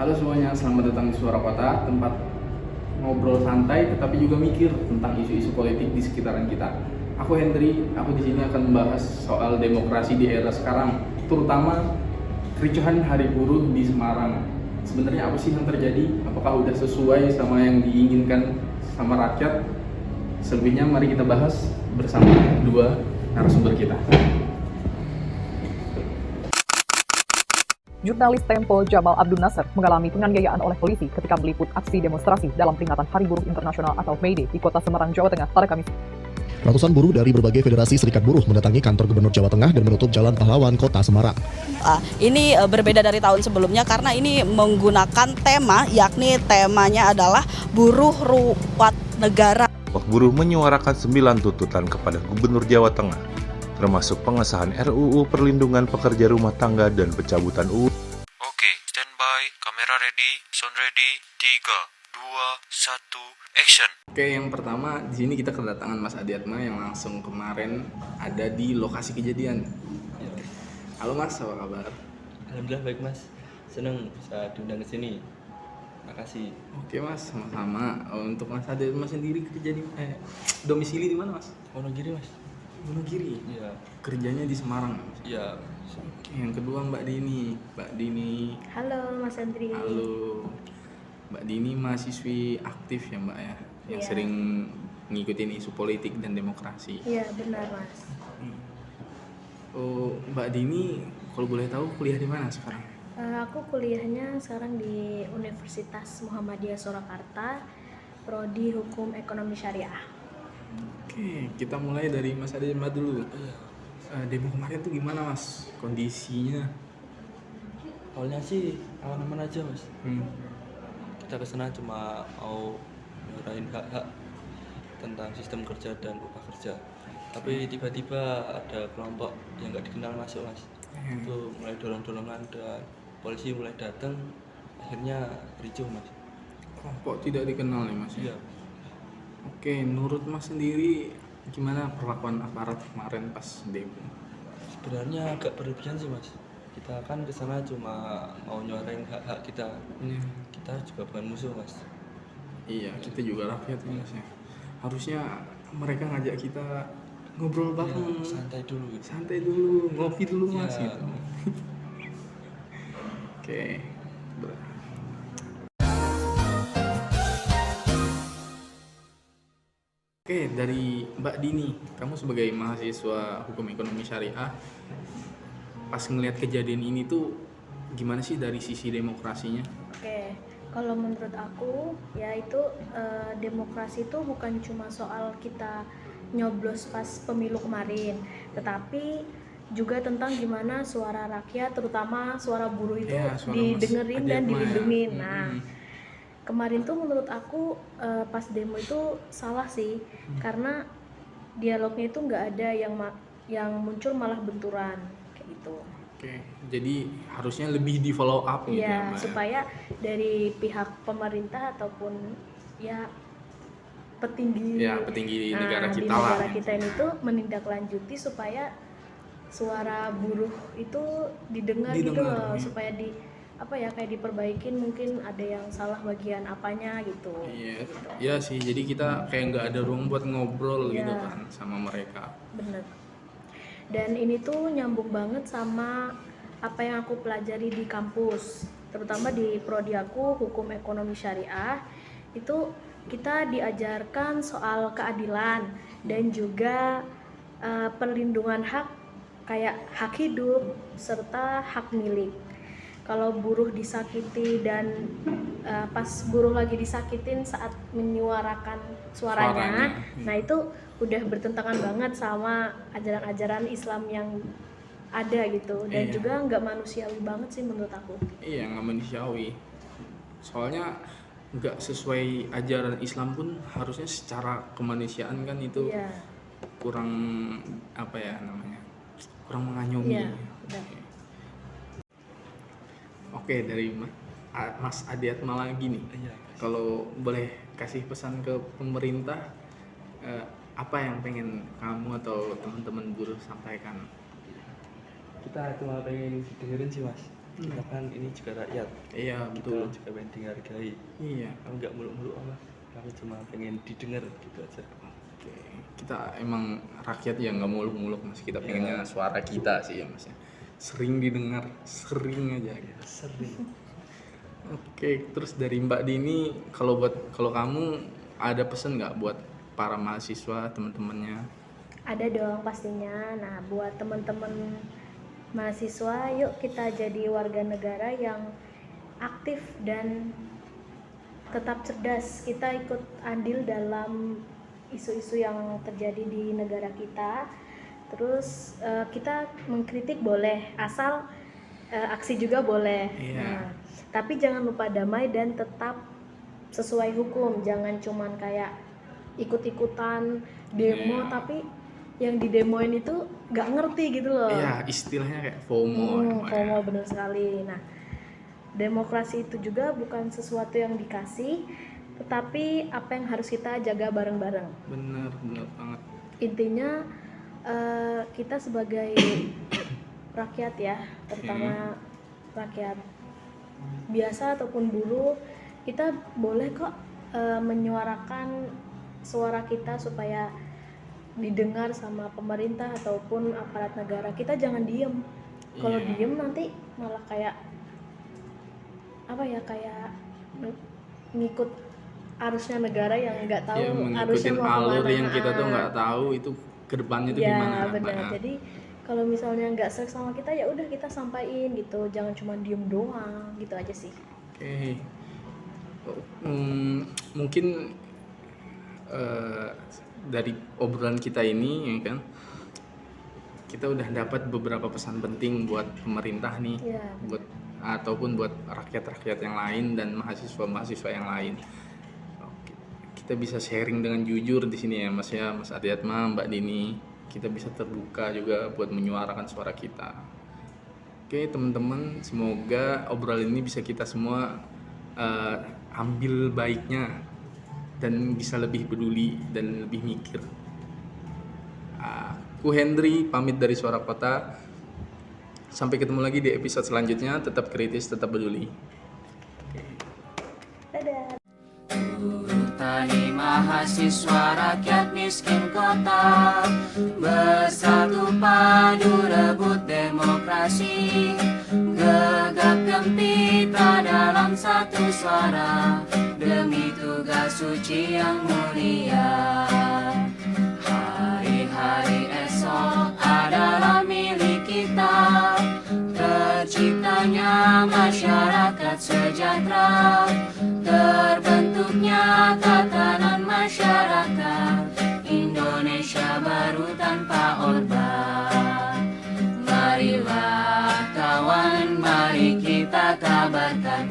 Halo semuanya, selamat datang di Suara Kota, tempat ngobrol santai tetapi juga mikir tentang isu-isu politik di sekitaran kita. Aku Hendri, aku di sini akan membahas soal demokrasi di era sekarang, terutama kericuhan Hari Buruh di Semarang. Sebenarnya apa sih yang terjadi? Apakah udah sesuai sama yang diinginkan sama rakyat? Selebihnya mari kita bahas bersama dua narasumber kita. Jurnalis Tempo Jamal Abdul Nasser mengalami penganiayaan oleh polisi ketika meliput aksi demonstrasi dalam peringatan Hari Buruh Internasional atau May Day di Kota Semarang, Jawa Tengah pada Kamis. Ratusan buruh dari berbagai federasi serikat buruh mendatangi kantor Gubernur Jawa Tengah dan menutup Jalan Pahlawan, Kota Semarang. Ini berbeda dari tahun sebelumnya karena ini menggunakan tema, yakni temanya adalah buruh ruwet negara. Buruh menyuarakan 9 tuntutan kepada Gubernur Jawa Tengah, termasuk pengesahan RUU Perlindungan Pekerja Rumah Tangga dan pencabutan UU. Oke, standby, kamera ready, sound ready, 3, 2, 1, action. Oke, yang pertama di sini kita kedatangan Mas Adiatma yang langsung kemarin ada di lokasi kejadian. Halo Mas, apa kabar? Alhamdulillah baik Mas, senang bisa diundang ke sini. Makasih. Oke Mas, sama-sama. Untuk Mas Adiatma sendiri kerja di domisili di mana Mas? Wonogiri Mas. Wonogiri. Iya. Kerjanya di Semarang. Mas? Iya. Oke, yang kedua Mbak Dini. Mbak Dini. Halo Mas Andri. Halo. Mbak Dini mahasiswi aktif ya Mbak ya, yang Iya. sering ngikutin isu politik dan demokrasi. Iya benar Mas. Oh, Mbak Dini, kalau boleh tahu kuliah di mana sekarang? Aku kuliahnya sekarang di Universitas Muhammadiyah Surakarta, Prodi Hukum Ekonomi Syariah. Oke, kita mulai dari Mas Adiatma dulu. Demo kemarin tuh gimana Mas kondisinya? Awalnya sih aman-aman aja Mas. Hmm. Kita kesana cuma mau nyuarain hak-hak tentang sistem kerja dan upah kerja. Tapi tiba-tiba ada kelompok yang nggak dikenal masuk Mas. Itu mulai dorong-dorongan dan polisi mulai datang. Akhirnya ricuh Mas. Kelompok tidak dikenal ya Mas? Iya. Oke, menurut Mas sendiri gimana perlakuan aparat kemarin pas demo? Sebenarnya agak berlebihan sih Mas. Kita kan kesana cuma mau nyuarain hak-hak kita. Kita juga bukan musuh Mas. Iya, kita juga rakyat ya Mas ya. Harusnya mereka ngajak kita ngobrol bareng, Ya, santai dulu. ngopi dulu Mas Ya. gitu. Oke. Oke, dari Mbak Dini, kamu sebagai mahasiswa Hukum Ekonomi Syariah, pas ngelihat kejadian ini tuh gimana sih dari sisi demokrasinya? Oke, kalau menurut aku ya itu demokrasi itu bukan cuma soal kita nyoblos pas pemilu kemarin, tetapi juga tentang gimana suara rakyat, terutama suara buruh itu Ya, suara Mas didengerin dan Adiatma ya. dilindungin. Nah, kemarin tuh menurut aku pas demo itu salah sih, karena dialognya itu nggak ada yang muncul malah benturan kayak gitu. Oke, jadi harusnya lebih di follow up gitu Ya, Mbak. supaya dari pihak pemerintah ataupun ya petinggi Petinggi negara di kita lah. negara kita ini tuh menindaklanjuti supaya suara buruh itu didengar gitu loh, ya. supaya kayak diperbaikin, mungkin ada yang salah bagian apanya gitu. Iya, iya sih. Jadi kita kayak nggak ada ruang buat ngobrol Iya. gitu kan sama mereka. Bener. Dan ini tuh nyambung banget sama apa yang aku pelajari di kampus, terutama di prodi aku Hukum Ekonomi Syariah. Itu kita diajarkan soal keadilan dan juga perlindungan hak, kayak hak hidup serta hak milik. Kalau buruh disakiti dan pas buruh lagi disakitin saat menyuarakan suaranya, nah itu udah bertentangan banget sama ajaran-ajaran Islam yang ada gitu, dan Iya. juga nggak manusiawi banget sih menurut aku. Iya, nggak manusiawi. Soalnya nggak sesuai ajaran Islam pun harusnya secara kemanusiaan kan itu Iya, kurang apa ya namanya? Kurang mengayomi. iya, benar. Oke, dari Mas Adiatma lagi nih. Iya. Kalau boleh kasih pesan ke pemerintah, apa yang pengen kamu atau teman-teman buruh sampaikan? Kita cuma pengen dengerin sih Mas. Kita kan ini juga rakyat, Iya kita betul. juga pengen dihargai. Iya. Aku nggak muluk-muluk apa, aku cuma pengen didengar gitu aja. Oke. Kita emang rakyat yang nggak muluk-muluk mas. Kita pengennya suara kita sih ya mas. Sering didengar, sering aja. Gitu. Sering. Oke, terus dari Mbak Dini, kalau kamu ada pesan nggak buat para mahasiswa teman-temannya? Ada dong pastinya. Nah, buat teman-teman mahasiswa, yuk kita jadi warga negara yang aktif dan tetap cerdas. Kita ikut andil dalam isu-isu yang terjadi di negara kita. Terus kita mengkritik boleh, asal aksi juga boleh. Iya. Nah, tapi jangan lupa damai dan tetap sesuai hukum. Jangan cuman kayak ikut-ikutan demo, Iya. tapi yang didemoin itu nggak ngerti gitu loh. Iya, istilahnya kayak FOMO. namanya. FOMO bener sekali. Nah, demokrasi itu juga bukan sesuatu yang dikasih, tetapi apa yang harus kita jaga bareng-bareng. Bener banget. Intinya kita sebagai rakyat ya, terutama rakyat biasa ataupun buruh, kita boleh kok menyuarakan suara kita supaya didengar sama pemerintah ataupun aparat negara. Kita jangan diem. Kalau Iya. diem nanti malah kayak ngikut arusnya negara yang nggak tahu Ya, arusnya mengikutin mau alur kemana. yang kita tuh nggak tahu itu kedepannya tuh Ya gimana. benar. Nah, Jadi kalau misalnya nggak serak sama kita, ya udah kita sampaikan gitu. Jangan cuma diem doang, gitu aja sih. Oke. Mungkin dari obrolan kita ini ya kan, kita udah dapat beberapa pesan penting buat pemerintah nih, Iya. ataupun buat rakyat-rakyat yang lain dan mahasiswa-mahasiswa yang lain. Oke. Kita bisa sharing dengan jujur di sini ya Mas ya, Mas Adiatma, Mbak Dini. Kita bisa terbuka juga buat menyuarakan suara kita. Oke teman-teman, semoga obrolan ini bisa kita semua ambil baiknya dan bisa lebih peduli dan lebih mikir. Aku Hendri pamit dari Suara Kota. Sampai ketemu lagi di episode selanjutnya. Tetap kritis, tetap peduli. Dadah. Tani mahasiswa rakyat miskin kota, bersatu padu rebut demokrasi, gegap gempita dalam satu suara, demi tugas suci yang mulia. Hari-hari esok adalah milik kita, terciptanya masyarakat sejahtera, terbentuknya tatanan masyarakat Indonesia baru tanpa Orba. Marilah kawan, mari kita kabarkan